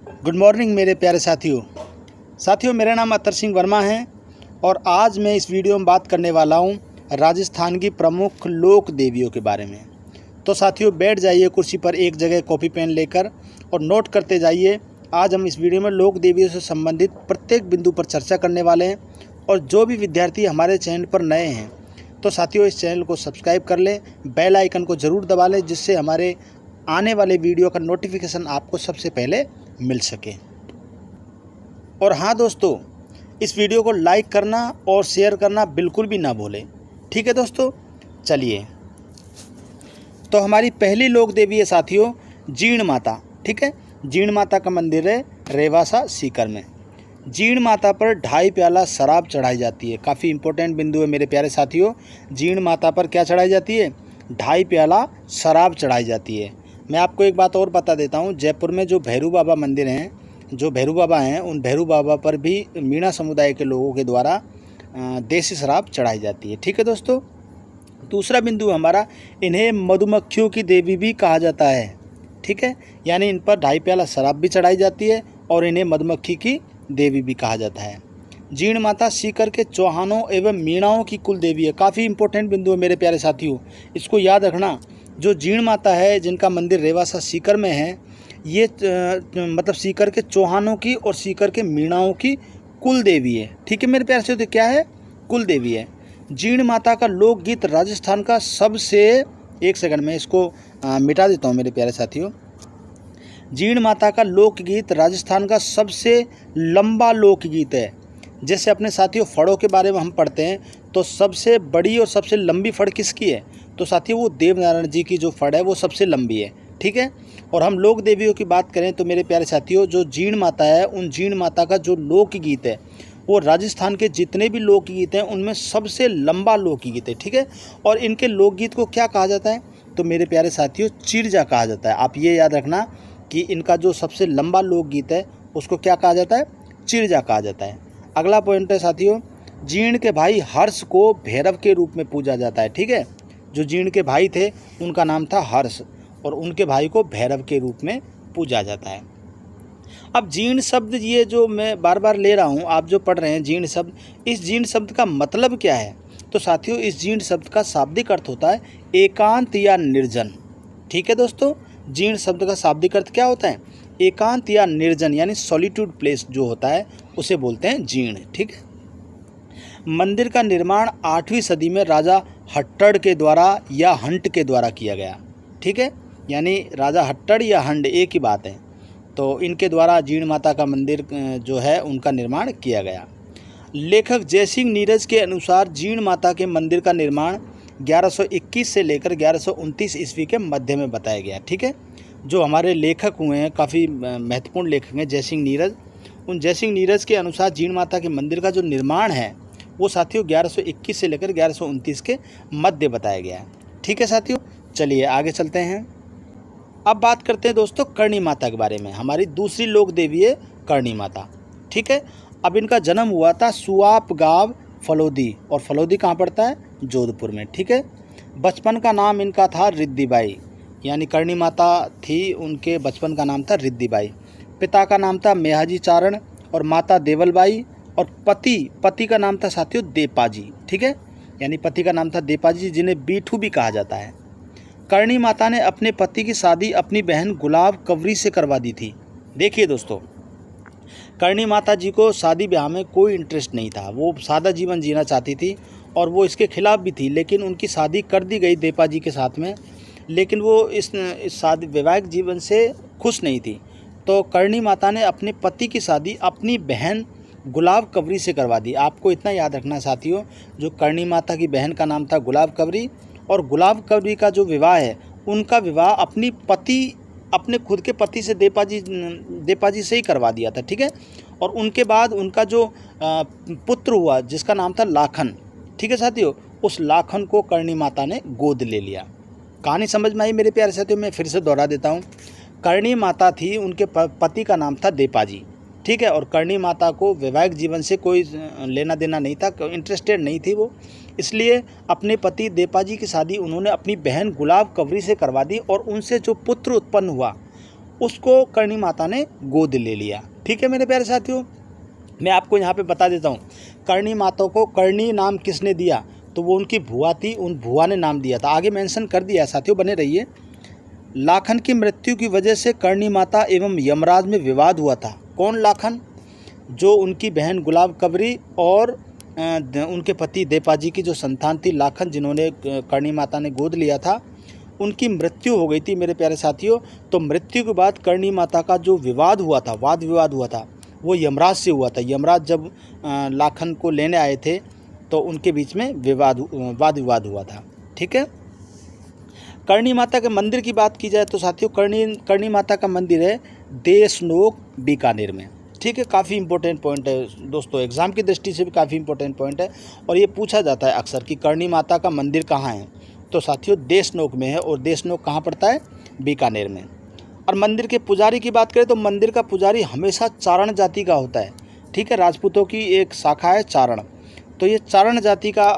Good morning मेरे प्यारे साथियों मेरा नाम अतर सिंह वर्मा है और आज मैं इस वीडियो में बात करने वाला हूँ राजस्थान की प्रमुख लोक देवियों के बारे में। तो साथियों बैठ जाइए कुर्सी पर एक जगह कॉपी पेन लेकर और नोट करते जाइए। आज हम इस वीडियो में लोक देवियों से संबंधित प्रत्येक बिंदु पर चर्चा करने वाले हैं और जो भी विद्यार्थी हमारे चैनल पर नए हैं तो साथियों इस चैनल को सब्सक्राइब कर लें, बेल आइकन को ज़रूर दबा लें जिससे हमारे आने वाले वीडियो का नोटिफिकेशन आपको सबसे पहले मिल सके। और हाँ दोस्तों, इस वीडियो को लाइक करना और शेयर करना बिल्कुल भी ना भूलें। ठीक है दोस्तों, चलिए। तो हमारी पहली लोक देवी है साथियों जीण माता। ठीक है, जीण माता का मंदिर है रेवासा सीकर में। जीण माता पर 2.5 प्याला शराब चढ़ाई जाती है। काफ़ी इंपॉर्टेंट बिंदु है मेरे प्यारे साथियों। जीण माता पर क्या चढ़ाई जाती है? 2.5 प्याला शराब चढ़ाई जाती है। मैं आपको एक बात और बता देता हूँ, जयपुर में जो भैरू बाबा मंदिर हैं, जो भैरू बाबा हैं, उन भैरू बाबा पर भी मीणा समुदाय के लोगों के द्वारा देसी शराब चढ़ाई जाती है। ठीक है दोस्तों। दूसरा बिंदु हमारा, इन्हें मधुमक्खियों की देवी भी कहा जाता है। ठीक है, यानी इन पर 2.5 प्याला शराब भी चढ़ाई जाती है और इन्हें मधुमक्खी की देवी भी कहा जाता है। जीण माता सीकर के चौहानों एवं मीणाओं की कुल देवी है। काफ़ी इंपॉर्टेंट बिंदु है मेरे प्यारे साथियों, इसको याद रखना। जो जीण माता है जिनका मंदिर रेवासा सीकर में है, ये मतलब सीकर के चौहानों की और सीकर के मीणाओं की कुल देवी है। ठीक है मेरे प्यारे साथियों, क्या है? कुल देवी है। जीण माता का लोकगीत राजस्थान का सबसे, एक सेकंड में इसको मिटा देता हूँ मेरे प्यारे साथियों। जीण माता का लोकगीत राजस्थान का सबसे लंबा लोकगीत है। जैसे अपने साथियों फड़ों के बारे में हम पढ़ते हैं तो सबसे बड़ी और सबसे लंबी फड़ किसकी है? तो साथियों वो देवनारायण जी की जो फड़ है वो सबसे लंबी है। ठीक है, और हम लोक देवियों की बात करें तो मेरे प्यारे साथियों जो जीण माता है, उन जीण माता का जो लोकगीत है वो राजस्थान के जितने भी लोकगीत हैं उनमें सबसे लंबा लोकगीत है। ठीक है, और इनके लोकगीत को क्या कहा जाता है? तो मेरे प्यारे साथियों चिरजा कहा जाता है। आप ये याद रखना कि इनका जो सबसे लंबा लोकगीत है उसको क्या कहा जाता है? चिरजा कहा जाता है। अगला पॉइंट है साथियों, जीण के भाई हर्ष को भैरव के रूप में पूजा जाता है। ठीक है, जो जीण के भाई थे उनका नाम था हर्ष और उनके भाई को भैरव के रूप में पूजा जाता है। अब जीण शब्द ये जो मैं बार बार ले रहा हूँ, आप जो पढ़ रहे हैं जीण शब्द, इस जीण शब्द का मतलब क्या है? तो साथियों इस जीण शब्द का शाब्दिक अर्थ होता है एकांत या निर्जन। ठीक है दोस्तों, जीण शब्द का शाब्दिक अर्थ क्या होता है? एकांत या निर्जन, यानी सॉलिट्यूड प्लेस जो होता है उसे बोलते हैं जीण। ठीक है, मंदिर का निर्माण 8वीं सदी में राजा हट्टड़ के द्वारा या हंट के द्वारा किया गया। ठीक है, यानी राजा हट्टड़ या हंड एक ही बात है। तो इनके द्वारा जीण माता का मंदिर जो है उनका निर्माण किया गया। लेखक जयसिंह नीरज के अनुसार जीण माता के मंदिर का निर्माण 1121 से लेकर 1129 ईस्वी के मध्य में बताया गया। ठीक है, जो हमारे लेखक हुए हैं, काफ़ी महत्वपूर्ण लेखक हैं जयसिंह नीरज, उन जयसिंह नीरज के अनुसार जीण माता के मंदिर का जो निर्माण है वो साथियों 1121 से लेकर 1129 के मध्य बताया गया है। ठीक है साथियों, चलिए आगे चलते हैं। अब बात करते हैं दोस्तों करणी माता के बारे में। हमारी दूसरी लोक देवी है करणी माता। ठीक है, अब इनका जन्म हुआ था सुआप गांव फलोदी, और फलोदी कहाँ पड़ता है? जोधपुर में। ठीक है, बचपन का नाम इनका था रिद्धिबाई, यानी करणी माता थी, उनके बचपन का नाम था रिद्धिबाई। पिता का नाम था मेहाजी चारण और माता देवलबाई, और पति का नाम था साथियों देपाजी। ठीक है, यानी पति का नाम था देपाजी, जिन्हें बीठू भी कहा जाता है। करणी माता ने अपने पति की शादी अपनी बहन गुलाब कवरी से करवा दी थी। देखिए दोस्तों, करणी माता जी को शादी ब्याह में कोई इंटरेस्ट नहीं था, वो सादा जीवन जीना चाहती थी और वो इसके खिलाफ भी थी, लेकिन उनकी शादी कर दी गई देपाजी के साथ में, लेकिन वो इस शादी वैवाहिक जीवन से खुश नहीं थी। तो करणी माता ने अपने पति की शादी अपनी बहन गुलाब कवरी से करवा दी। आपको इतना याद रखना साथियों, जो करणी माता की बहन का नाम था गुलाब कवरी, और गुलाब कवरी का जो विवाह है उनका विवाह अपने खुद के पति से देपाजी से ही करवा दिया था। ठीक है, और उनके बाद उनका जो पुत्र हुआ जिसका नाम था लाखन। ठीक है साथियों, उस लाखन को करणी माता ने गोद ले लिया। कहानी समझ में आई मेरे प्यारे साथियों? मैं फिर से दोहरा देता हूँ। करणी माता थी, उनके पति का नाम था देपाजी। ठीक है, और करणी माता को वैवाहिक जीवन से कोई लेना देना नहीं था, इंटरेस्टेड नहीं थी वो, इसलिए अपने पति देपाजी की शादी उन्होंने अपनी बहन गुलाब कवरी से करवा दी और उनसे जो पुत्र उत्पन्न हुआ उसको करणी माता ने गोद ले लिया। ठीक है मेरे प्यारे साथियों, मैं आपको यहाँ पे बता देता हूँ, करणी माता को करणी नाम किसने दिया, तो वो उनकी भुआ थी, उन भुआ ने नाम दिया था। आगे मेंशन कर दिया साथियों, बने रहिए। लाखन की मृत्यु की वजह से करणी माता एवं यमराज में विवाद हुआ था। कौन लाखन? जो उनकी बहन गुलाब कबरी और उनके पति देपाजी की जो संतान थी लाखन, जिन्होंने करणी माता ने गोद लिया था, उनकी मृत्यु हो गई थी मेरे प्यारे साथियों। तो मृत्यु के बाद करणी माता का जो विवाद हुआ था, वाद विवाद हुआ था, वो यमराज से हुआ था। यमराज जब लाखन को लेने आए थे तो उनके बीच में वाद विवाद हुआ था। ठीक है। करणी माता के मंदिर की बात की जाए तो साथियों, करणी माता का मंदिर है देशनोक बीकानेर में। ठीक है, काफ़ी इंपॉर्टेंट पॉइंट है दोस्तों, एग्जाम की दृष्टि से भी काफ़ी इंपॉर्टेंट पॉइंट है। और ये पूछा जाता है अक्सर कि करणी माता का मंदिर कहाँ है, तो साथियों देशनोक में है। और देशनोक कहाँ पड़ता है? बीकानेर में। और मंदिर के पुजारी की बात करें तो मंदिर का पुजारी हमेशा चारण जाति का होता है। ठीक है, राजपूतों की एक शाखा है चारण, तो ये चारण जाति का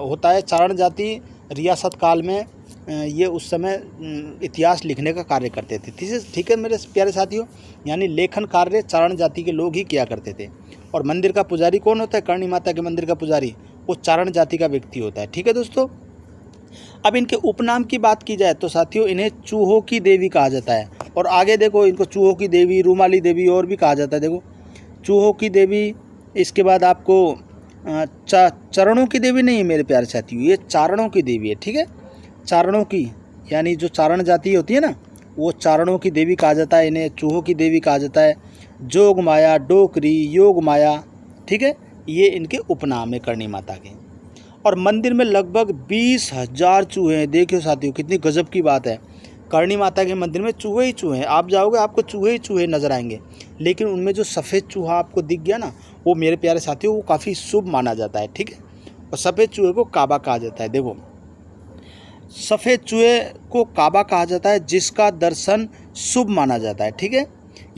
होता है। चारण जाति रियासत काल में ये उस समय इतिहास लिखने का कार्य करते थे। ठीक है मेरे प्यारे साथियों, यानी लेखन कार्य चारण जाति के लोग ही किया करते थे। और मंदिर का पुजारी कौन होता है? करणी माता के मंदिर का पुजारी वो चारण जाति का व्यक्ति होता है। ठीक है दोस्तों, अब इनके उपनाम की बात की जाए तो साथियों, इन्हें चूहों की देवी कहा जाता है। और आगे देखो, इनको चूहों की देवी, रूमाली देवी और भी कहा जाता है। देखो, चूहों की देवी, इसके बाद आपको चरणों की देवी नहीं है मेरे प्यारे साथियों, ये चारणों की देवी है। ठीक है, चारणों की, यानी जो चारण जाति होती है ना, वो चारणों की देवी कहा जाता है। इन्हें चूहों की देवी कहा जाता है। जोग माया, डोकरी, योग माया, ठीक है, ये इनके उपनाम है करणी माता के। और मंदिर में लगभग 20,000 चूहे हैं। देखियो साथियों, कितनी गजब की बात है। करणी माता के मंदिर में चूहे ही चूहे हैं। आप जाओगे आपको चूहे ही चूहे नजर आएंगे, लेकिन उनमें जो सफ़ेद चूहा आपको दिख गया ना, वो मेरे प्यारे साथियों वो काफ़ी शुभ माना जाता है। ठीक है, और सफ़ेद चूहे को काबा कहा जाता है। देखो, सफ़ेद चूहे को काबा कहा जाता है जिसका दर्शन शुभ माना जाता है। ठीक है,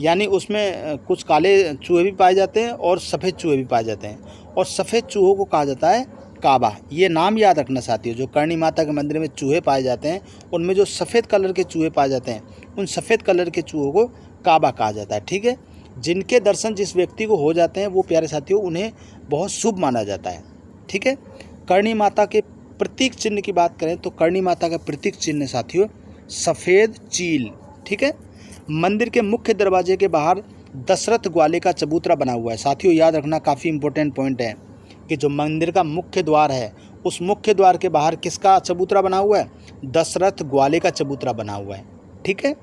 यानी उसमें कुछ काले चूहे भी पाए जाते हैं और सफ़ेद चूहे भी पाए जाते हैं, और सफ़ेद चूहों को कहा जाता है काबा। ये नाम याद रखना साथियों, जो करणी माता के मंदिर में चूहे पाए जाते हैं, उनमें जो सफ़ेद कलर के चूहे पाए जाते हैं, उन सफ़ेद कलर के चूहों को काबा कहा जाता है। ठीक है, जिनके दर्शन जिस व्यक्ति को हो जाते हैं वो प्यारे साथियों उन्हें बहुत शुभ माना जाता है। ठीक है, करणी माता के प्रतीक चिन्ह की बात करें तो करणी माता का प्रतीक चिन्ह साथियों सफ़ेद चील। ठीक है, मंदिर के मुख्य दरवाजे के बाहर दशरथ ग्वाले का चबूतरा बना हुआ है। साथियों याद रखना, काफ़ी इंपॉर्टेंट पॉइंट है कि जो मंदिर का मुख्य द्वार है, उस मुख्य द्वार के बाहर किसका चबूतरा बना हुआ है? दशरथ ग्वाले का चबूतरा बना हुआ है। ठीक है,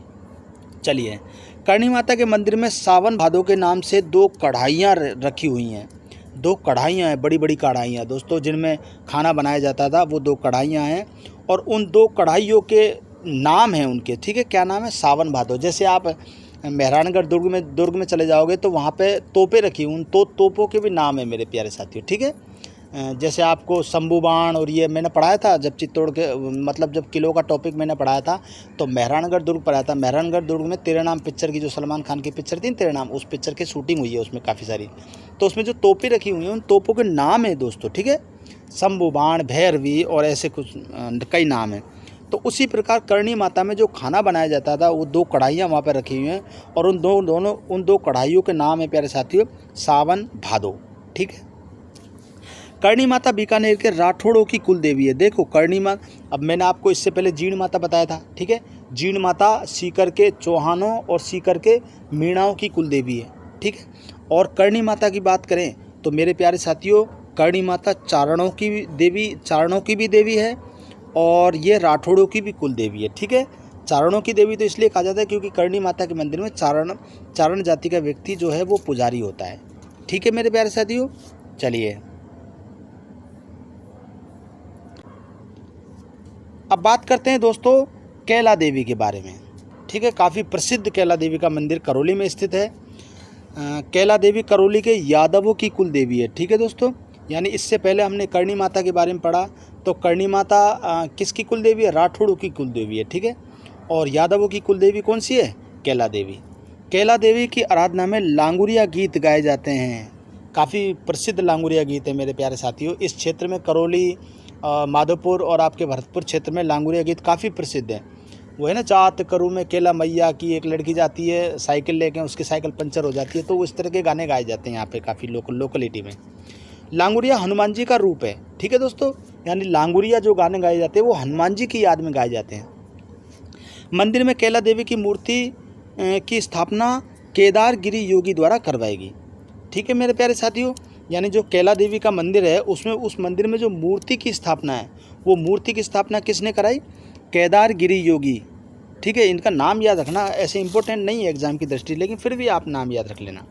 चलिए, करणी माता के मंदिर में सावन भादो के नाम से 2 कढ़ाइयाँ रखी हुई हैं। 2 कढ़ाइयाँ हैं, बड़ी बड़ी कढ़ाइयाँ दोस्तों, जिनमें खाना बनाया जाता था। वो 2 कढ़ाइयाँ हैं और उन 2 कढ़ाइयों के नाम हैं उनके। ठीक है, क्या नाम है? सावन भादो। जैसे आप मेहरानगढ़ दुर्ग में चले जाओगे तो वहाँ पे तोपें रखी, उन तोपों के भी नाम है मेरे प्यारे साथियों। ठीक है, जैसे आपको शंभू बाण और ये मैंने पढ़ाया था जब चित्तौड़ के, मतलब जब किलो का टॉपिक मैंने पढ़ाया था तो मेहरानगढ़ दुर्ग पढ़ाया था। मेहरानगढ़ दुर्ग में तेरे नाम पिक्चर की, जो सलमान खान की पिक्चर थी तेरे नाम, उस पिक्चर की शूटिंग हुई है उसमें काफ़ी सारी। तो उसमें जो तोपें रखी हुई हैं उन तोपों के नाम है दोस्तों। ठीक है, शंभू बाण, भैरवी और ऐसे कुछ कई नाम हैं। तो उसी प्रकार करणी माता में जो खाना बनाया जाता था वो 2 कढ़ाइयाँ वहाँ पर रखी हुई हैं और उन 2 कढ़ाइयों के नाम है प्यारे साथियों सावन भादो। ठीक है, करणी माता बीकानेर के राठौड़ों की कुल देवी है। देखो करणी माता, अब मैंने आपको इससे पहले जीण माता बताया था। ठीक है, जीण माता सीकर के चौहानों और सीकर के मीणाओं की कुल देवी है। ठीक है, और करणी माता की बात करें तो मेरे प्यारे साथियों करणी माता चारणों की भी देवी है और ये राठौड़ों की भी कुल देवी है। ठीक है, चारणों की देवी तो इसलिए कहा जाता है क्योंकि करणी माता के मंदिर में चारण जाति का व्यक्ति जो है वो पुजारी होता है। ठीक है मेरे प्यारे साथियों, चलिए अब बात करते हैं दोस्तों कैला देवी के बारे में। ठीक है, काफ़ी प्रसिद्ध कैला देवी का मंदिर करौली में स्थित है। कैला देवी करौली के यादवों की कुल देवी है। ठीक है दोस्तों, यानी इससे पहले हमने करणी माता के बारे में पढ़ा तो करणी माता किसकी कुल देवी है? राठौड़ों की कुल देवी है। ठीक है, और यादवों की कुल देवी कौन सी है? कैला देवी। कैला देवी की आराधना में लांगुरिया गीत गाए जाते हैं। काफ़ी प्रसिद्ध लांगुरिया गीत है मेरे प्यारे साथियों। इस क्षेत्र में करौली, माधोपुर और आपके भरतपुर क्षेत्र में लांगुरिया गीत काफ़ी प्रसिद्ध है। वो है ना, जात करूँ मैं केला मैया की, एक लड़की जाती है साइकिल लेके, उसकी साइकिल पंचर हो जाती है, तो इस तरह के गाने गाए जाते हैं यहाँ पे काफ़ी लोकलिटी में। लांगुरिया हनुमान जी का रूप है, ठीक है दोस्तों, यानी लांगुरिया जो गाने गाए जाते हैं वो हनुमान जी की याद में गाए जाते हैं। मंदिर में कैला देवी की मूर्ति की स्थापना केदार गिरी योगी द्वारा करवाई गई, ठीक है मेरे प्यारे साथियों। यानी जो कैला देवी का मंदिर है उसमें, उस मंदिर में जो मूर्ति की स्थापना है, वो मूर्ति की स्थापना किसने कराई? केदार गिरी योगी, ठीक है। इनका नाम याद रखना ऐसे इंपॉर्टेंट नहीं है एग्जाम की दृष्टि, लेकिन फिर भी आप नाम याद रख लेना।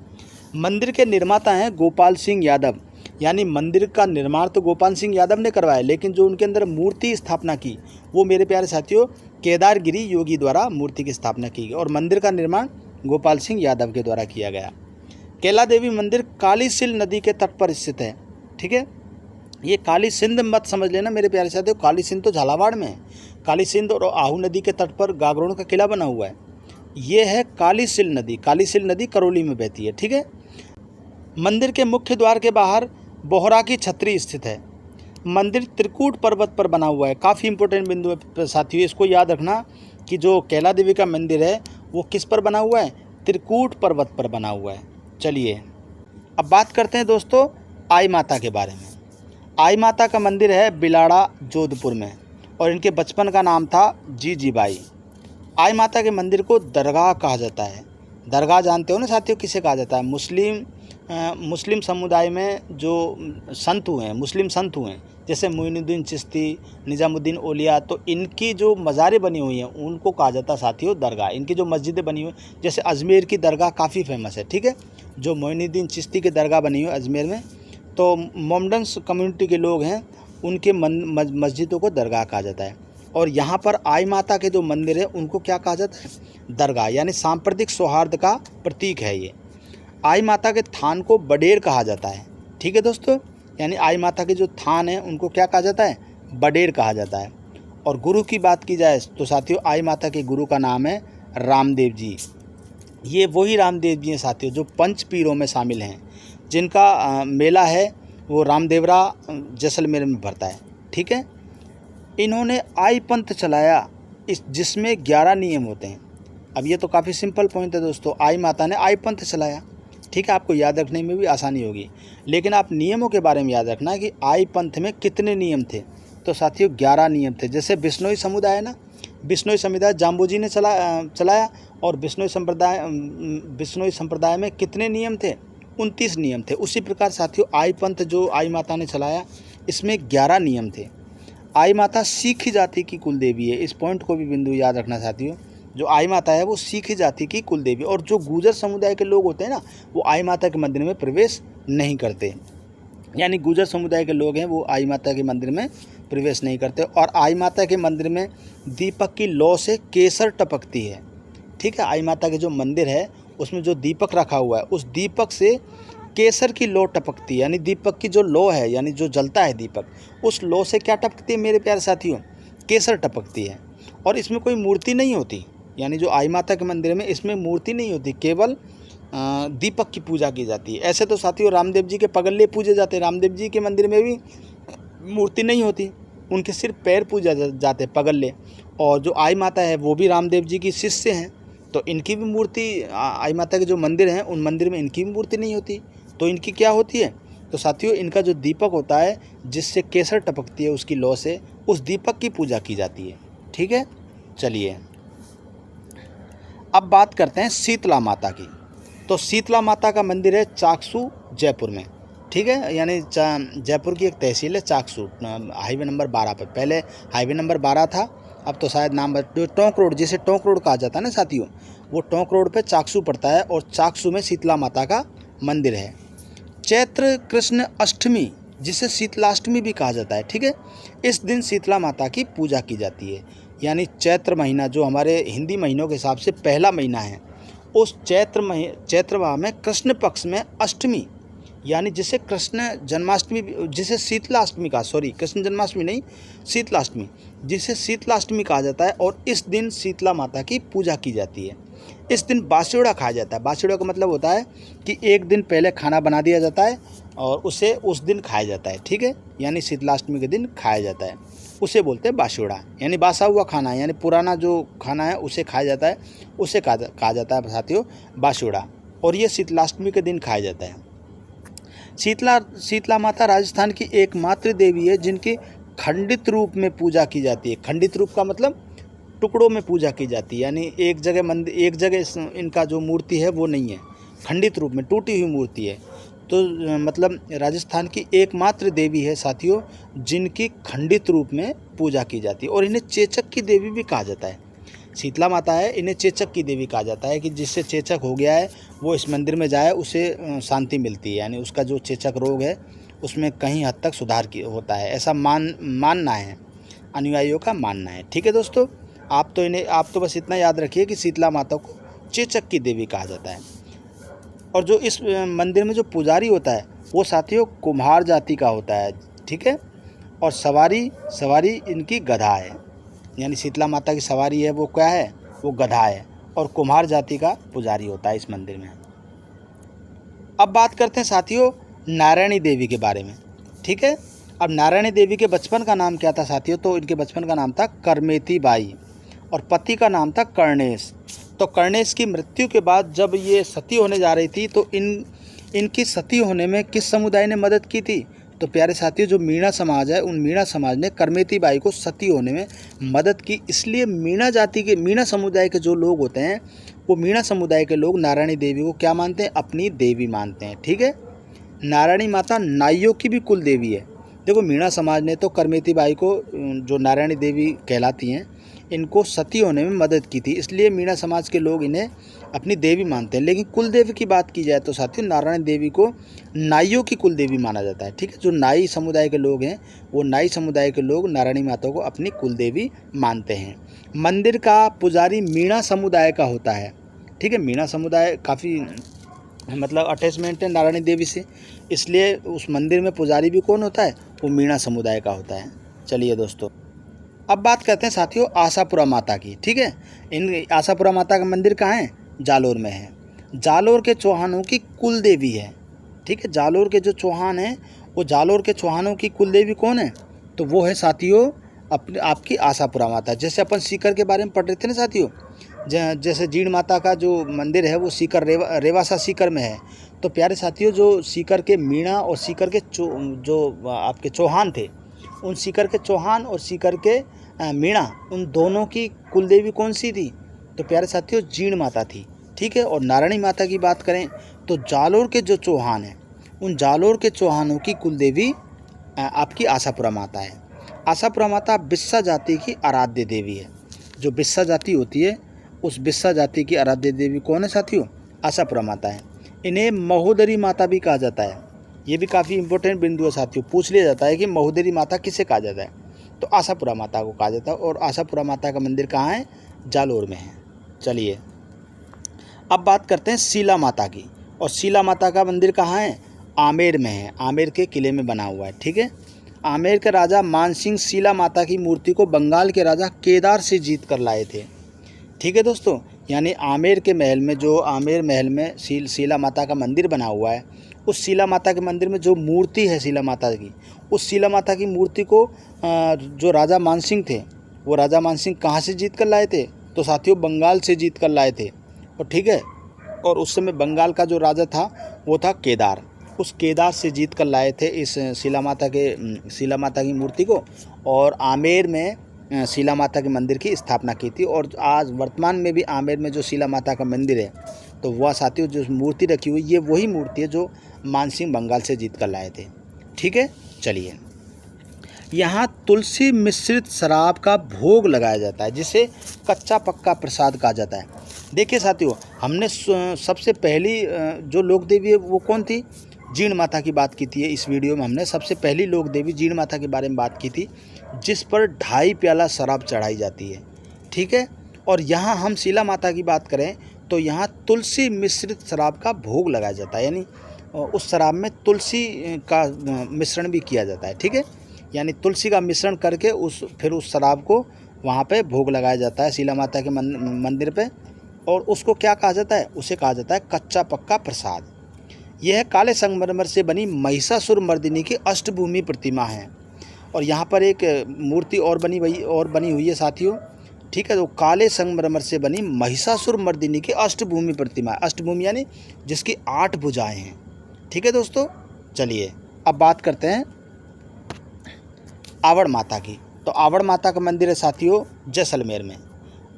मंदिर के निर्माता हैं गोपाल सिंह यादव, यानी मंदिर का निर्माण तो गोपाल सिंह यादव ने करवाया, लेकिन जो उनके अंदर मूर्ति स्थापना की वो मेरे प्यारे साथियों केदार गिरी योगी द्वारा मूर्ति की स्थापना की गई, और मंदिर का निर्माण गोपाल सिंह यादव के द्वारा किया गया। कैला देवी मंदिर काली सिंध नदी के तट पर स्थित है, ठीक है। ये काली सिंध मत समझ लेना मेरे प्यारे साथियों, काली सिंध तो झालावाड़ में है। काली सिंध और आहू नदी के तट पर गागरोन का किला बना हुआ है, ये है काली सिंध नदी। काली सिंध नदी करौली में बहती है, ठीक है। मंदिर के मुख्य द्वार के बाहर बोहरा की छतरी स्थित है। मंदिर त्रिकूट पर्वत पर बना हुआ है, काफ़ी इंपॉर्टेंट बिंदु है साथियों, इसको याद रखना कि जो कैला देवी का मंदिर है वो किस पर बना हुआ है? त्रिकूट पर्वत पर बना हुआ है। चलिए अब बात करते हैं दोस्तों आई माता के बारे में। आई माता का मंदिर है बिलाड़ा जोधपुर में, और इनके बचपन का नाम था जीजीबाई। आई माता के मंदिर को दरगाह कहा जाता है। दरगाह जानते हो ना साथियों किसे कहा जाता है? मुस्लिम समुदाय में जो संत हुए हैं, मुस्लिम संत हुए हैं, जैसे मोइनुद्दीन चिश्ती, निज़ामुद्दीन औलिया, तो इनकी जो मज़ारें बनी हुई हैं उनको कहा जाता है साथियों दरगाह। इनकी जो मस्जिदें बनी हुई, जैसे अजमेर की दरगाह काफ़ी फेमस है, ठीक है, जो मोइनुद्दीन चिश्ती की दरगाह बनी हुई है अजमेर में, तो मोमडन्स कम्युनिटी के लोग हैं, उनके मस्जिदों को दरगाह कहा जाता है। और यहाँ पर आई माता के जो मंदिर है उनको क्या कहा जाता है? दरगाह, यानी सांप्रदायिक सौहार्द का प्रतीक है ये। आई माता के थान को बडेर कहा जाता है, ठीक है दोस्तों, यानी आई माता के जो थान हैं उनको क्या कहा जाता है? बडेर कहा जाता है। और गुरु की बात की जाए तो साथियों आई माता के गुरु का नाम है रामदेव जी। ये वही रामदेव जी हैं साथियों जो पंच पीरों में शामिल हैं, जिनका मेला है वो रामदेवरा जैसलमेर में भरता है, ठीक है। इन्होंने आई पंथ चलाया, जिसमें 11 नियम होते हैं। अब ये तो काफ़ी सिंपल पॉइंट है दोस्तों, आई माता ने आई पंथ चलाया, ठीक है, आपको याद रखने में भी आसानी होगी, लेकिन आप नियमों के बारे में याद रखना कि आई पंथ में कितने नियम थे। तो साथियों 11 नियम थे। जैसे बिश्नोई समुदाय है ना, बिश्नोई समुदाय जाम्बू ने चलाया, और बिश्नोई संप्रदाय में कितने नियम थे? 29 नियम थे। उसी प्रकार साथियों आई पंथ जो आई माता ने चलाया, इसमें 11 नियम थे। आई माता सिख जाति की कुल देवी है, इस पॉइंट को भी बिंदु याद रखना साथियों। जो आई माता है वो सिख जाति की कुल देवी, और जो गुर्जर समुदाय के लोग होते हैं ना, वो आई माता के मंदिर में प्रवेश नहीं करते, यानी गुर्जर समुदाय के लोग हैं वो आई माता के मंदिर में प्रवेश नहीं करते। और आई माता के मंदिर में दीपक की लौ से केसर टपकती है, ठीक है। आई माता के जो मंदिर है उसमें जो दीपक रखा हुआ है, उस दीपक से केसर की लौ टपकती है, यानी दीपक की जो लौ है, यानी जो जलता है दीपक, उस लौ से क्या टपकती है मेरे प्यारे साथियों? केसर टपकती है। और इसमें कोई मूर्ति नहीं होती, यानी जो आई माता के मंदिर में इसमें मूर्ति नहीं होती, केवल दीपक की पूजा की जाती है। ऐसे तो साथियों रामदेव जी के पगल्ले पूजे जाते हैं, रामदेव जी के मंदिर में भी मूर्ति नहीं होती, उनके सिर्फ पैर पूजा जाते हैं, पगल्ले। और जो आई माता है वो भी रामदेव जी की शिष्य हैं, तो इनकी भी मूर्ति, आई माता के जो मंदिर हैं उन मंदिर में इनकी भी मूर्ति नहीं होती, तो इनकी क्या होती है? तो साथियों इनका जो दीपक होता है जिससे केसर टपकती है उसकी लौ से, उस दीपक की पूजा की जाती है, ठीक है। चलिए अब बात करते हैं शीतला माता की। तो शीतला माता का मंदिर है चाकसू जयपुर में, ठीक है, यानी जयपुर की एक तहसील है चाकसू, हाईवे नंबर 12 पर। पहले हाईवे नंबर 12 था, अब तो शायद नाम टोंक रोड, जिसे टोंक रोड कहा जाता है ना साथियों, वो टोंक रोड पे चाकसू पड़ता है, और चाकसू में शीतला माता का मंदिर है। चैत्र कृष्ण अष्टमी, जिसे शीतलाष्टमी भी कहा जाता है, ठीक है, इस दिन शीतला माता की पूजा की जाती है। यानी चैत्र महीना जो हमारे हिंदी महीनों के हिसाब से पहला महीना है, उस चैत्र माह में कृष्ण पक्ष में अष्टमी, यानी जिसे कृष्ण जन्माष्टमी, जिसे शीतलाष्टमी का, सॉरी कृष्ण जन्माष्टमी नहीं, शीतलाष्टमी, जिसे शीतलाष्टमी कहा जाता है, और इस दिन शीतला माता की पूजा की जाती है। इस दिन बासियोड़ा खाया जाता है। बासियोड़ा का मतलब होता है कि एक दिन पहले खाना बना दिया जाता है और उसे उस दिन खाया जाता है, ठीक है, यानी शीतलाष्टमी के दिन खाया जाता है। उसे बोलते हैं बासियोड़ा, यानी बासा हुआ खाना, यानी पुराना जो खाना है उसे खाया जाता है, उसे कहा जाता है साथियों बासियोड़ा, और ये शीतलाष्टमी के दिन खाया जाता है। शीतला माता राजस्थान की एकमात्र देवी है जिनकी खंडित रूप में पूजा की जाती है। खंडित रूप का मतलब टुकड़ों में पूजा की जाती है, यानी एक जगह इनका जो मूर्ति है वो नहीं है, खंडित रूप में टूटी हुई मूर्ति है। तो मतलब राजस्थान की एकमात्र देवी है साथियों जिनकी खंडित रूप में पूजा की जाती है, और इन्हें चेचक की देवी भी कहा जाता है। शीतला माता है, इन्हें चेचक की देवी कहा जाता है कि जिससे चेचक हो गया है वो इस मंदिर में जाए उसे शांति मिलती है, यानी उसका जो चेचक रोग है उसमें कहीं हद तक सुधार होता है, ऐसा मानना है, अनुयायियों का मानना है। ठीक है दोस्तों, आप तो बस इतना याद रखिए कि शीतला माता को चेचक की देवी कहा जाता है। और जो इस मंदिर में जो पुजारी होता है वो साथियों कुम्हार जाति का होता है, ठीक है, और सवारी इनकी गधा है, यानी शीतला माता की सवारी है वो क्या है, वो गधा है, और कुम्हार जाति का पुजारी होता है इस मंदिर में। अब बात करते हैं साथियों नारायणी देवी के बारे में, ठीक है। अब नारायणी देवी के बचपन का नाम क्या था साथियों, तो इनके बचपन का नाम था करमेती बाई, और पति का नाम था कर्णेश। तो कर्णेश की मृत्यु के बाद जब ये सती होने जा रही थी तो इनकी सती होने में किस समुदाय ने मदद की थी, तो प्यारे साथियों जो मीणा समाज है उन मीणा समाज ने करमेती बाई को सती होने में मदद की। इसलिए मीणा समुदाय के जो लोग होते हैं वो मीणा समुदाय के लोग नारायणी देवी को क्या मानते हैं, अपनी देवी मानते हैं, ठीक है। नारायणी माता नाइयों की भी कुल देवी है। देखो मीणा समाज ने तो करमेती बाई को जो नारायणी देवी कहलाती हैं इनको सती होने में मदद की थी, इसलिए मीणा समाज के लोग इन्हें अपनी देवी मानते हैं। लेकिन कुल देवी की बात की जाए तो साथियों नारायण देवी को नाइयों की कुल देवी माना जाता है, ठीक है। जो नाई समुदाय के लोग हैं वो नाई समुदाय के लोग नारायणी माता को अपनी कुल देवी मानते हैं। मंदिर का पुजारी मीणा समुदाय का होता है, ठीक है। मीणा समुदाय काफ़ी मतलब अटैचमेंट है नारायणी देवी से, इसलिए उस मंदिर में पुजारी भी कौन होता है, वो मीणा समुदाय का होता है। चलिए दोस्तों अब बात करते हैं साथियों आशापुरा माता की, ठीक है। इन आशापुरा माता का मंदिर कहाँ है, जालोर में है। जालोर के चौहानों की कुल देवी है, ठीक है। जालोर के जो चौहान हैं वो जालोर के चौहानों की कुल देवी कौन है, तो वो है साथियों आपकी आशापुरा माता। जैसे अपन सीकर के बारे में पढ़ रहे थे ना साथियों, जैसे जीण माता का जो मंदिर है वो सीकर रेवासा सीकर में है। तो प्यारे साथियों जो सीकर के मीणा और सीकर के जो आपके चौहान थे, उन सीकर के चौहान और सीकर के मीणा उन दोनों की कुल देवी कौन सी थी, तो प्यारे साथियों जीण माता थी, ठीक है। और नारायणी माता की बात करें तो जालोर के जो चौहान हैं उन जालोर के चौहानों की कुल देवी आपकी आशापुरा माता है। आशापुरा माता बिस्सा जाति की आराध्य देवी है। जो बिस्सा जाति होती है उस बिस्सा जाति की आराध्य देवी कौन है साथियों, आशापुरा माता है। इन्हें महोदरी माता भी कहा जाता है। ये भी काफ़ी इंपॉर्टेंट बिंदु है साथियों, पूछ लिया जाता है कि महोदरी माता किसे कहा जाता है, तो आशापुरा माता को कहा जाता है। और आशापुरा माता का मंदिर कहाँ है, जालोर में है। चलिए अब बात करते हैं शीला माता की, और शीला माता का मंदिर कहाँ है, आमेर में है, आमेर के किले में बना हुआ है, ठीक है। आमेर के राजा मानसिंह शीला माता की मूर्ति को बंगाल के राजा केदार से जीत कर लाए थे, ठीक है दोस्तों। यानी आमेर महल में शीला माता का मंदिर बना हुआ है। उस शीला माता के मंदिर में जो मूर्ति है शीला माता की, उस शीला माता की मूर्ति को जो राजा मानसिंह थे वो राजा मानसिंह कहाँ से जीत कर लाए थे, तो साथियों बंगाल से जीत कर लाए थे, और ठीक है। और उस समय बंगाल का जो राजा था वो था केदार, उस केदार से जीत कर लाए थे इस शीला माता की मूर्ति को, और आमेर में शीला माता के मंदिर की स्थापना की थी। और आज वर्तमान में भी आमेर में जो शीला माता का मंदिर है तो वह साथियों जो मूर्ति रखी हुई ये वही मूर्ति है जो मानसिंह बंगाल से जीत कर लाए थे, ठीक है। चलिए यहाँ तुलसी मिश्रित शराब का भोग लगाया जाता है जिसे कच्चा पक्का प्रसाद कहा जाता है। देखिए साथियों हमने सबसे पहली जो लोक देवी है वो कौन थी, जीण माता की बात की थी। इस वीडियो में हमने सबसे पहली लोक देवी जीण माता के बारे में बात की थी जिस पर 2.5 प्याला शराब चढ़ाई जाती है, ठीक है। और यहाँ हम शीला माता की बात करें तो यहाँ तुलसी मिश्रित शराब का भोग लगाया जाता है, यानी उस शराब में तुलसी का मिश्रण भी किया जाता है, ठीक है। यानी तुलसी का मिश्रण करके फिर उस शराब को वहाँ पे भोग लगाया जाता है शीला माता के मंदिर पे, और उसको क्या कहा जाता है, उसे कहा जाता है कच्चा पक्का प्रसाद। यह काले संगमरमर से बनी महिषासुर मर्दिनी की अष्टभूमि प्रतिमा है। और यहाँ पर एक मूर्ति और बनी हुई है साथियों, ठीक है। तो काले संगमरमर से बनी महिषासुर मर्दिनी की अष्टभूमि प्रतिमा, अष्टभूमि यानी जिसकी 8 भुजाएं हैं, ठीक है दोस्तों। चलिए अब बात करते हैं आवड़ माता की। तो आवड़ माता का मंदिर है साथियों जैसलमेर में।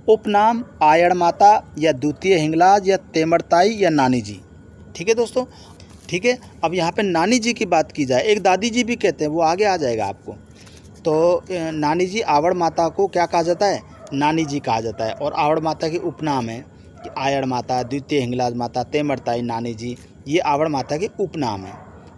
उपनाम आयड़ माता या द्वितीय हिंगलाज या तेमरताई या नानी जी, ठीक है दोस्तों, ठीक है। अब यहाँ पे नानी जी की बात की जाए, एक दादी जी भी कहते हैं, वो आगे आ जाएगा आपको। तो नानी जी, आवड़ माता को क्या कहा जाता है? नानी जी कहा जाता है। और आवड़ माता की उपनाम है कि आयड़ माता, द्वितीय हिंगलाज माता, तेमरताई, नानी जी, ये आवड़ माता के उपनाम है।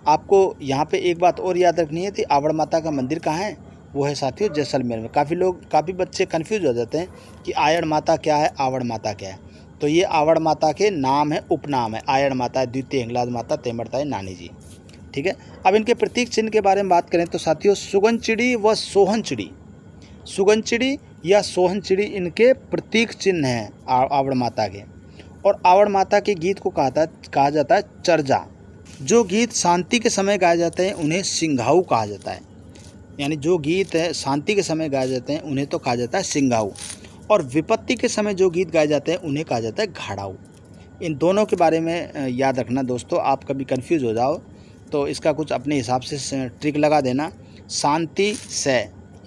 आपको यहाँ पे एक बात और याद रखनी है कि आवड़ माता का मंदिर कहाँ है, वो है साथियों जैसलमेर में। काफ़ी बच्चे कन्फ्यूज हो जाते हैं कि आयड़ माता क्या है, आवड़ माता क्या है। तो ये आवड़ माता के नाम है, उपनाम है। आयड़ माता, द्वितीय हिंगलाज माता, तेमरताई, नानी जी, ठीक है। अब इनके प्रतीक चिन्ह के बारे में बात करें तो साथियों सुगनचिड़ी व सोहनचिड़ी, सुगनचिड़ी या सोहनचिड़ी इनके प्रतीक चिन्ह हैं आवड़ माता के। और आवड़ माता के गीत को कहा जाता है चरजा। जो गीत शांति के समय गाए जाते हैं उन्हें सिंघाऊ कहा जाता है, यानी जो गीत है शांति के समय गाए जाते हैं उन्हें तो कहा जाता है सिंघाऊ, और विपत्ति के समय जो गीत गाए जाते हैं उन्हें कहा जाता है घाड़ाऊ। इन दोनों के बारे में याद रखना दोस्तों, आप कभी कंफ्यूज हो जाओ तो इसका कुछ अपने हिसाब से ट्रिक लगा देना। शांति से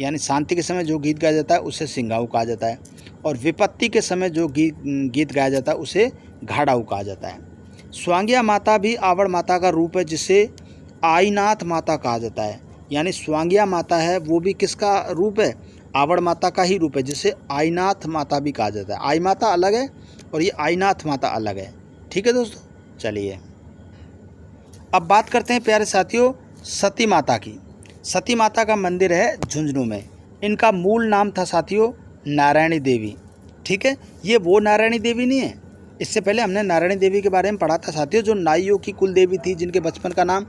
यानी शांति के समय जो गीत गाया जाता है उसे सिंघाऊ कहा जाता है, और विपत्ति के समय जो गीत गाया जाता है उसे घाड़ाऊ कहा जाता है। स्वांगिया माता भी आवड़ माता का रूप है जिसे आईनाथ माता कहा जाता है, यानी स्वांगिया माता है वो भी किसका रूप है? आवड़ माता का ही रूप है, जिसे आईनाथ माता भी कहा जाता है। आई माता अलग है और ये आईनाथ माता अलग है, ठीक है दोस्तों। चलिए अब बात करते हैं प्यारे साथियों सती माता की। सती माता का मंदिर है झुंझुनू में। इनका मूल नाम था साथियों नारायणी देवी, ठीक है। ये वो नारायणी देवी नहीं है, इससे पहले हमने नारायणी देवी के बारे में पढ़ा था साथियों, जो नाइयों की कुल देवी थी, जिनके बचपन का नाम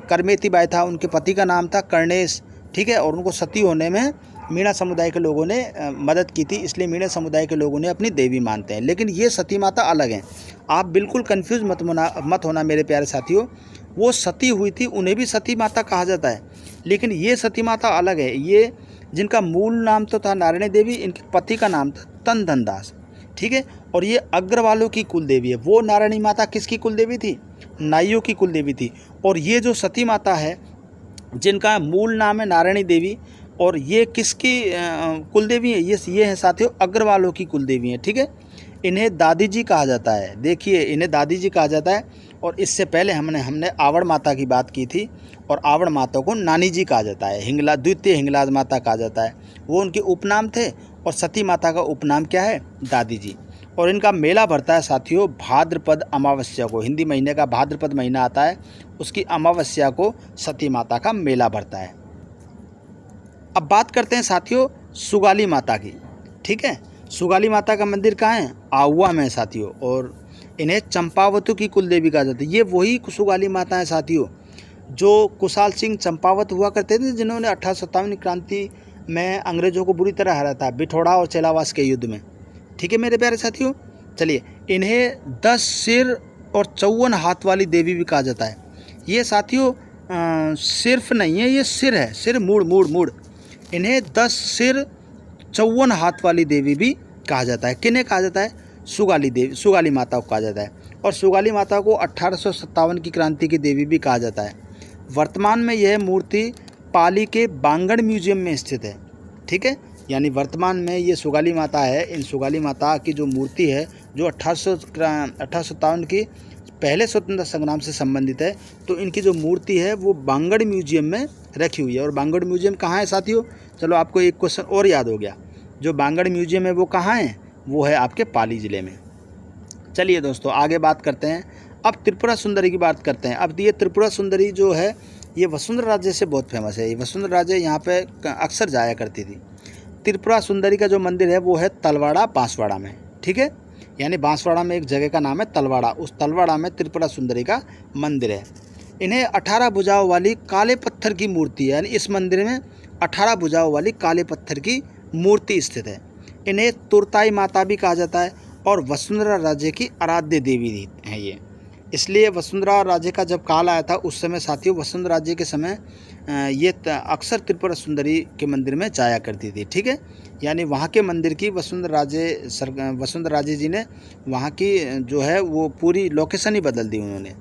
करमेती बाई था, उनके पति का नाम था कर्णेश, ठीक है। और उनको सती होने में मीणा समुदाय के लोगों ने मदद की थी, इसलिए मीणा समुदाय के लोगों ने अपनी देवी मानते हैं। लेकिन ये सती माता अलग हैं, आप बिल्कुल कंफ्यूज मत होना मेरे प्यारे साथियों। वो सती हुई थी, उन्हें भी सती माता कहा जाता है, लेकिन ये सती माता अलग है। ये जिनका मूल नाम तो था नारायणी देवी, इनके पति का नाम था तनधन दास, ठीक है। और ये अग्रवालों की कुल देवी है। वो नारायणी माता किसकी कुल देवी थी? नाइयों की कुल देवी थी। और ये जो सती माता है जिनका मूल नाम है नारायणी देवी, और ये किसकी कुल देवी है? ये है साथियों अग्रवालों की कुल देवी है, ठीक है। इन्हें दादी जी कहा जाता है, देखिए इन्हें दादी जी कहा जाता है। और इससे पहले हमने आवड़ माता की बात की थी, और आवड़ माता को नानी जी कहा जाता है, द्वितीय हिंगलाज माता कहा जाता है, वो उनके उपनाम थे। और सती माता का उपनाम क्या है? दादी जी। और इनका मेला भरता है साथियों भाद्रपद अमावस्या को, हिंदी महीने का भाद्रपद महीना आता है, उसकी अमावस्या को सती माता का मेला भरता है। अब बात करते हैं साथियों सुगाली माता की, ठीक है। सुगाली माता का मंदिर कहाँ है? आहुआ में साथियों। और इन्हें चंपावतों की कुल देवी कहा जाता है। ये वही सुगाली माता है साथियों जो कुशाल सिंह चंपावत हुआ करते थे, जिन्होंने 1857 क्रांति में अंग्रेजों को बुरी तरह हराया था बिठौड़ा और चेलावास के युद्ध में, ठीक है मेरे प्यारे साथियों। चलिए इन्हें 10 सिर और 54 हाथ वाली देवी भी कहा जाता है। ये साथियों सिर्फ नहीं है, ये सिर है, सिर मूड़। इन्हें 10 सिर 54 हाथ वाली देवी भी कहा जाता है। किन्हें कहा जाता है? सुगाली माता को कहा जाता है। और सुगाली माता को 1857 की क्रांति की देवी भी कहा जाता है। वर्तमान में यह मूर्ति पाली के बांगड़ म्यूजियम में स्थित है, ठीक है। यानी वर्तमान में ये सुगाली माता है। इन सुगाली माता की जो मूर्ति है जो 1857 की पहले स्वतंत्रता संग्राम से संबंधित है, तो इनकी जो मूर्ति है वो बांगड़ म्यूजियम में रखी हुई है। और बांगड़ म्यूजियम कहाँ है साथियों? चलो आपको एक क्वेश्चन और याद हो गया, जो बांगड़ म्यूजियम है वो कहाँ है? वो है आपके पाली ज़िले में। चलिए दोस्तों आगे बात करते हैं, अब त्रिपुरा सुंदरी की बात करते हैं। अब ये त्रिपुरा सुंदरी जो है ये वसुंधरा राजे से बहुत फेमस है। ये वसुंधरा राजे यहाँ पे अक्सर जाया करती थी। त्रिपुरा सुंदरी का जो मंदिर है वो है तलवाड़ा बांसवाड़ा में, ठीक है। यानी बांसवाड़ा में एक जगह का नाम है तलवाड़ा, उस तलवाड़ा में त्रिपुरा सुंदरी का मंदिर है। इन्हें 18 भुजाओं वाली काले पत्थर की मूर्ति है, यानी इस मंदिर में 18 भुजाओं वाली काले पत्थर की मूर्ति स्थित है। इन्हें तुरताई माता भी कहा जाता है और वसुंधरा राज्य की आराध्य देवी है ये, इसलिए वसुंधरा राज्य का जब काल आया था उस समय साथियों वसुंधरा राज्य के समय ये अक्सर त्रिपुरा सुंदरी के मंदिर में जाया करती थी। ठीक है, यानी वहाँ के मंदिर की वसुंधरा राजे जी ने वहाँ की जो है वो पूरी लोकेशन ही बदल दी उन्होंने।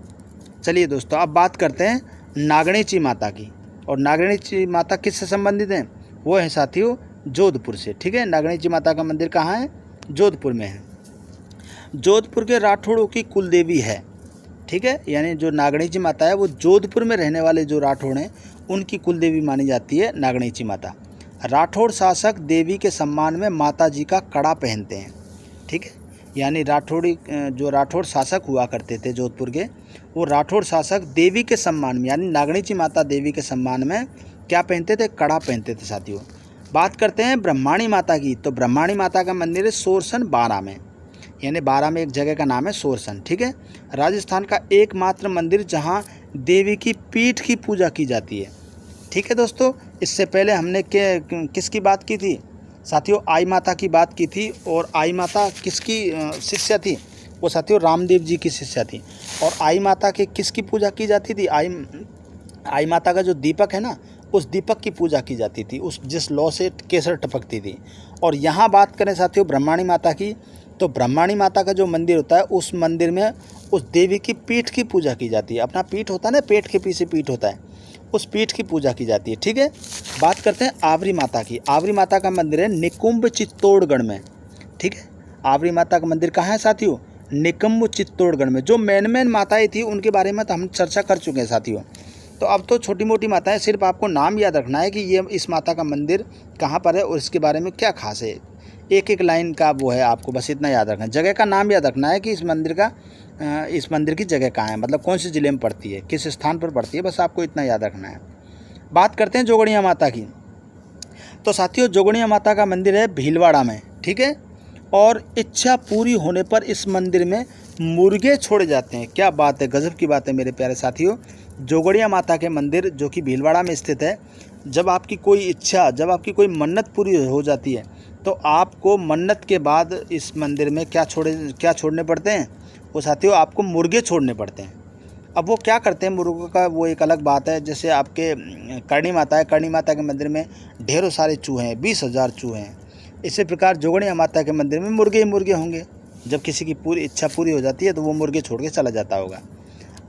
चलिए दोस्तों, अब बात करते हैं नागणेची माता की। और नागणेची माता किससे संबंधित हैं? वो है साथियों जोधपुर से। ठीक है, नागणेची माता का मंदिर कहाँ है? जोधपुर में है। जोधपुर के राठौड़ों की कुलदेवी है। ठीक है, यानी जो नागणेची माता है वो जोधपुर में रहने वाले जो राठौड़ हैं उनकी कुलदेवी मानी जाती है नागणेची माता। राठौड़ शासक देवी के सम्मान में माता जी का कड़ा पहनते हैं। ठीक है, यानी जो राठौड़ शासक हुआ करते थे जोधपुर के, वो राठौड़ शासक देवी के सम्मान में यानी नागणेची माता देवी के सम्मान में क्या पहनते थे? कड़ा पहनते थे साथियों। बात करते हैं ब्रह्माणी माता की। तो ब्रह्माणी माता का मंदिर है सोरसन बारा में, यानी बारा में एक जगह का नाम है सोरसन। ठीक है, राजस्थान का एकमात्र मंदिर जहां देवी की पीठ की पूजा की जाती है। ठीक है दोस्तों, इससे पहले हमने किसकी बात की थी साथियों? आई माता की बात की थी। और आई माता किसकी शिष्या थी? वो साथियों रामदेव जी की शिष्या थी। और आई माता के किसकी पूजा की जाती थी? आई माता का जो दीपक है ना, उस दीपक की पूजा की जाती थी, उस जिस लौ से केसर टपकती थी। और यहाँ बात करें साथियों ब्रह्माणी माता की, तो ब्रह्माणी माता का जो मंदिर होता है उस मंदिर में उस देवी की पीठ की पूजा की जाती है। अपना पीठ होता है ना, पेट के पीछे पीठ होता है, उस पीठ की पूजा की जाती है। ठीक है, बात करते हैं आवरी माता की। आवरी माता का मंदिर है निकुंभ चित्तौड़गढ़ में। ठीक है, आवरी माता का मंदिर कहाँ है साथियों? निकुंभ चित्तौड़गढ़ में। जो मेन माताएं थी उनके बारे में तो हम चर्चा कर चुके हैं साथियों। तो अब तो छोटी मोटी माताएं, सिर्फ आपको नाम याद रखना है कि ये इस माता का मंदिर कहाँ पर है और इसके बारे में क्या खास है। एक लाइन का वो है, आपको बस इतना याद रखना है। जगह का नाम याद रखना है कि इस मंदिर की जगह कहाँ है, मतलब कौन से ज़िले में पड़ती है, किस स्थान पर पड़ती है, बस आपको इतना याद रखना है। बात करते हैं जोगणिया माता की। तो साथियों जोगणिया माता का मंदिर है भीलवाड़ा में। ठीक है, और इच्छा पूरी होने पर इस मंदिर में मुर्गे छोड़े जाते हैं। क्या बात है, गजब की बात है मेरे प्यारे साथियों। जोगणिया माता के मंदिर जो कि भीलवाड़ा में स्थित है, जब आपकी कोई मन्नत पूरी हो जाती है तो आपको मन्नत के बाद इस मंदिर में क्या छोड़ने पड़ते हैं? वो साथियों आपको मुर्गे छोड़ने पड़ते हैं। अब वो क्या करते हैं मुर्गों का, वो एक अलग बात है। जैसे आपके करणी माता है, करणी माता के मंदिर में ढेरों सारे चूहे हैं, 20,000 चूहे हैं। इसी प्रकार जोगणिया माता के मंदिर में मुर्गे ही मुर्गे होंगे। जब किसी की पूरी इच्छा पूरी हो जाती है तो वो मुर्गे छोड़ के चला जाता होगा।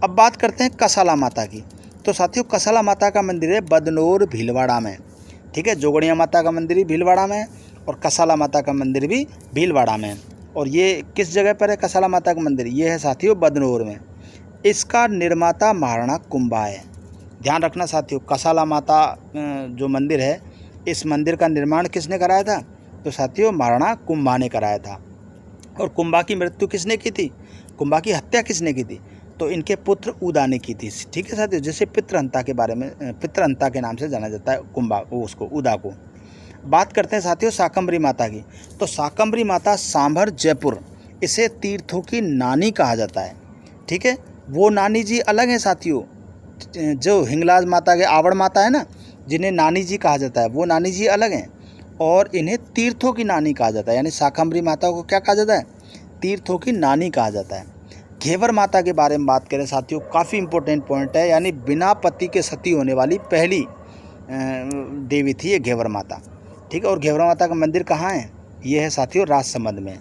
अब बात करते हैं कसाला माता की। तो साथियों कसाला माता का मंदिर है बदनौर भीलवाड़ा में। ठीक है, जोगणिया माता का मंदिर भी भीलवाड़ा में है और कसाला माता का मंदिर भी भीलवाड़ा में है। और ये किस जगह पर है कसाला माता का मंदिर? ये है साथियों बदनौर में। इसका निर्माता महाराणा कुंभा है। ध्यान रखना साथियों, कसाला माता जो मंदिर है, इस मंदिर का निर्माण किसने कराया था? तो साथियों महाराणा कुंभा ने कराया था। और कुंभा की मृत्यु किसने की थी? कुंभा की हत्या किसने की थी? तो इनके पुत्र उदा ने की थी। ठीक है साथियों, जैसे पितृहंता के बारे में, पितृहंता के नाम से जाना जाता है कुंभा उसको, उदा को। बात करते हैं साथियों शाकंभरी माता की। तो शाकंभरी माता सांभर जयपुर, इसे तीर्थों की नानी कहा जाता है। ठीक है, वो नानी जी अलग हैं साथियों। जो हिंगलाज माता के आवड़ माता है ना, जिन्हें नानी जी कहा जाता है, वो नानी जी अलग हैं और इन्हें तीर्थों की नानी कहा जाता है। यानी शाकंभरी माता को क्या कहा जाता है? तीर्थों की नानी कहा जाता है। घेवर माता के बारे में बात करें साथियों, काफ़ी इंपॉर्टेंट पॉइंट है। यानी बिना पति के सती होने वाली पहली देवी थी ये घेवर माता। ठीक है, और घेवर माता का मंदिर कहाँ है? ये है साथियों राजसमंद में।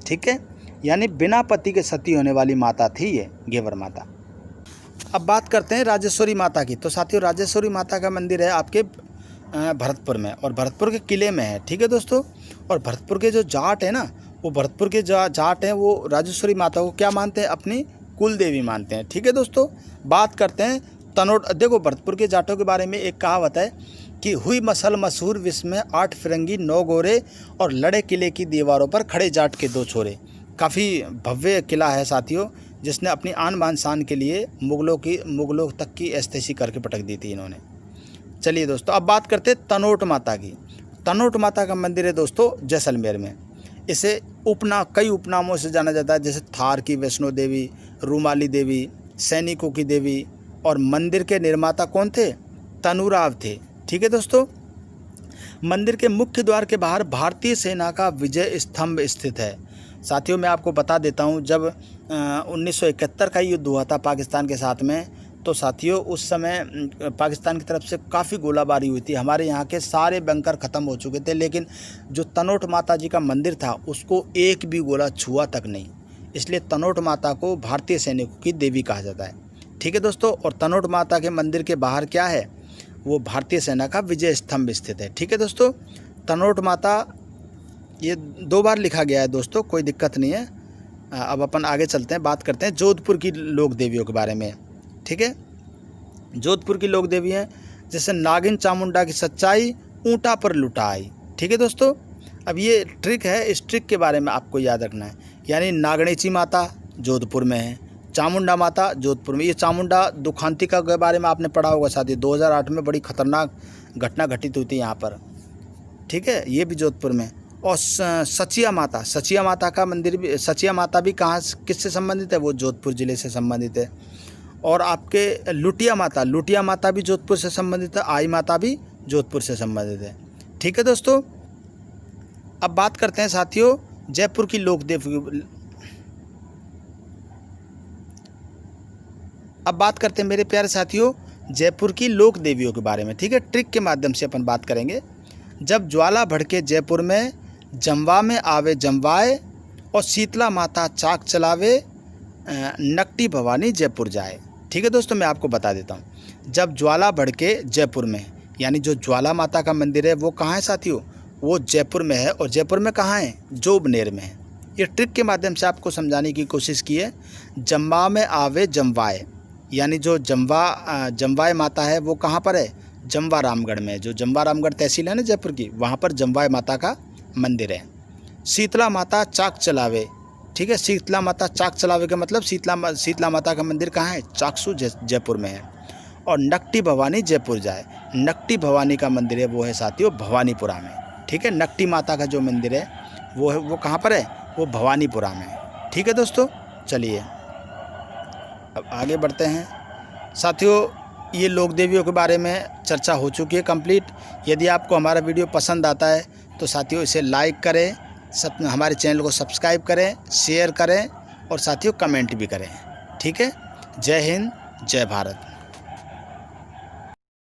ठीक है, यानी बिना पति के सती होने वाली माता थी ये घेवर माता। अब बात करते हैं राजेश्वरी माता की। तो साथियों राजेश्वरी माता का मंदिर है आपके भरतपुर में और भरतपुर के किले में है। ठीक है दोस्तों, और भरतपुर के जो जाट है ना, वो भरतपुर के जाट हैं वो राजेश्वरी माता को क्या मानते हैं? अपनी कुल देवी मानते हैं। ठीक है दोस्तों, बात करते हैं तनोट। देखो भरतपुर के जाटों के बारे में एक कहावत है कि हुई मसल मशहूर विश्व में 8 फिरंगी 9 गोरे और लड़े किले की दीवारों पर खड़े जाट के 2 छोरे। काफ़ी भव्य किला है साथियों, जिसने अपनी आन बान शान के लिए मुगलों तक की ऐस्तेशी करके पटक दी थी इन्होंने। चलिए दोस्तों, अब बात करते हैं तनोट माता की। तनोट माता का मंदिर है दोस्तों जैसलमेर में। इसे कई उपनामों से जाना जाता है, जैसे थार की वैष्णो देवी, रूमाली देवी, सैनिकों की देवी। और मंदिर के निर्माता कौन थे? तनुराव थे। ठीक है दोस्तों, मंदिर के मुख्य द्वार के बाहर भारतीय सेना का विजय स्तंभ स्थित है। साथियों मैं आपको बता देता हूँ, जब 1971 का युद्ध हुआ था पाकिस्तान के साथ में, तो साथियों उस समय पाकिस्तान की तरफ से काफ़ी गोलाबारी हुई थी। हमारे यहाँ के सारे बंकर ख़त्म हो चुके थे, लेकिन जो तनोट माता जी का मंदिर था उसको एक भी गोला छुआ तक नहीं। इसलिए तनोट माता को भारतीय सैनिकों की देवी कहा जाता है। ठीक है दोस्तों, और तनोट माता के मंदिर के बाहर क्या है, वो भारतीय सेना का विजय स्तंभ स्थित है। ठीक है दोस्तों, तनोट माता ये 2 बार लिखा गया है दोस्तों, कोई दिक्कत नहीं है। अब अपन आगे चलते हैं, बात करते हैं जोधपुर की लोक देवियों के बारे में। ठीक है, जोधपुर की लोक देवी हैं जैसे नागिन चामुंडा की सच्चाई ऊंटा पर लुटाई। ठीक है दोस्तों, अब ये ट्रिक है, इस ट्रिक के बारे में आपको याद रखना है। यानी नागणेची माता जोधपुर में है, चामुंडा माता जोधपुर में। ये चामुंडा दुखांतिका के बारे में आपने पढ़ा होगा साथी, 2008 में बड़ी खतरनाक घटना घटित हुई थी यहाँ पर। ठीक है, ये भी जोधपुर में। और सचिया माता का मंदिर भी, सचिया माता भी कहाँ किससे संबंधित है, वो जोधपुर ज़िले से संबंधित है। और आपके लुटिया माता भी जोधपुर से संबंधित है, आई माता भी जोधपुर से संबंधित है। ठीक है दोस्तों, अब बात करते हैं साथियों जयपुर की मेरे प्यारे साथियों जयपुर की लोक देवियों के बारे में। ठीक है, ट्रिक के माध्यम से अपन बात करेंगे। जब ज्वाला भड़के जयपुर में, जमवा में आवे जमवाए, और शीतला माता चाक चलावे, नकटी भवानी जयपुर जाए। ठीक है दोस्तों, मैं आपको बता देता हूँ। जब ज्वाला भड़के जयपुर में, यानी जो ज्वाला माता का मंदिर है वो कहाँ है साथियों, वो जयपुर में है। और जयपुर में कहाँ है, जोबनेर में है। ये ट्रिक के माध्यम से आपको समझाने की कोशिश की है। जमवा में आवे जमवाए, यानी जो जमवाए माता है वो कहाँ पर है, जमवा रामगढ़ में। जो जमवा रामगढ़ तहसील है ना जयपुर की, वहाँ पर जमवाए माता का मंदिर है। शीतला माता चाक चलावे। ठीक है, शीतला माता चाक चलावे का मतलब शीतला माता का मंदिर कहाँ है, चाकसू जयपुर में है। और नकटी भवानी जयपुर जाए, नकटी भवानी का मंदिर है वो है साथियों भवानीपुरा में। ठीक है, नकटी माता का जो मंदिर है वो कहाँ पर है, वो भवानीपुरा में। ठीक है दोस्तों, चलिए अब आगे बढ़ते हैं साथियों। ये लोक देवियों के बारे में चर्चा हो चुकी है कंप्लीट। यदि आपको हमारा वीडियो पसंद आता है तो साथियों इसे लाइक करें, हमारे चैनल को सब्सक्राइब करें, शेयर करें और साथियों कमेंट भी करें। ठीक है, जय हिंद, जय भारत।